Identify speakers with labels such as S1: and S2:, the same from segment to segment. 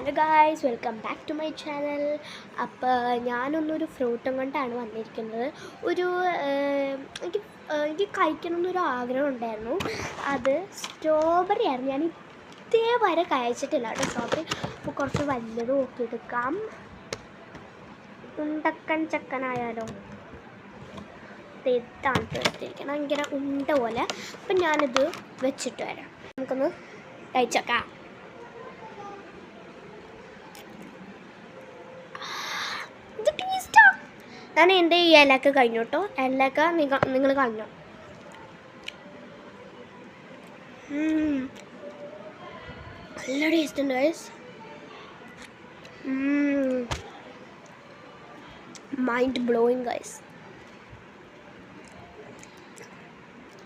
S1: Hello guys, welcome back to my channel. അപ്പോൾ ഞാനൊന്നൊരു ഫ്രൂട്ടും കൊണ്ടാണ് വന്നിരിക്കുന്നത്. എനിക്ക് കഴിക്കണമെന്നൊരു ആഗ്രഹം ഉണ്ടായിരുന്നു. അത് സ്ട്രോബെറി ആയിരുന്നു. ഞാൻ ഇതേവരെ കഴിച്ചിട്ടില്ല കേട്ടോ സ്ട്രോബെറി. അപ്പോൾ കുറച്ച് വലുത് നോക്കിയെടുക്കാം. ഉണ്ടക്കൻ ചക്കനായാലോ? ഇതാണ് എടുത്തിരിക്കണം, ഭയങ്കര ഉണ്ട പോലെ. അപ്പം ഞാനിത് വെച്ചിട്ട് വരാം. നമുക്കൊന്ന് കഴിച്ചേക്കാം. ഞാൻ എൻ്റെ ഈ ഇലയൊക്കെ കഴിഞ്ഞു കേട്ടോ. ഇലയൊക്കെ നിങ്ങൾ കഴിഞ്ഞു. നല്ല ടേസ്റ്റ് ഉണ്ട് ഗൈസ്. Mind blowing guys.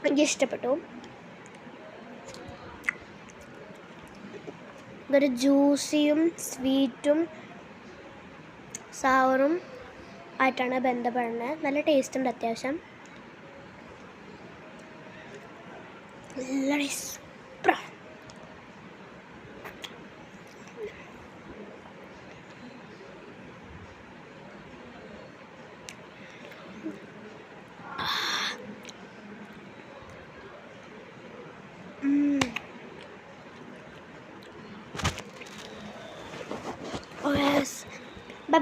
S1: എനിക്ക് ഇഷ്ടപ്പെട്ടു. ഇതൊരു ജ്യൂസിയും സ്വീറ്റും സവറും ആയിട്ടാണ് ബന്ധപ്പെടുന്നത്. നല്ല ടേസ്റ്റ് ഉണ്ട് അത്യാവശ്യം. നല്ല സൂപ്പറാണ്.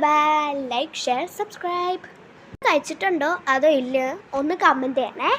S1: Bye, like, share, subscribe. കഴിച്ചിട്ടുണ്ടോ അതോ ഇല്ല ഒന്ന് കമൻറ്റ് ചെയ്യണേ.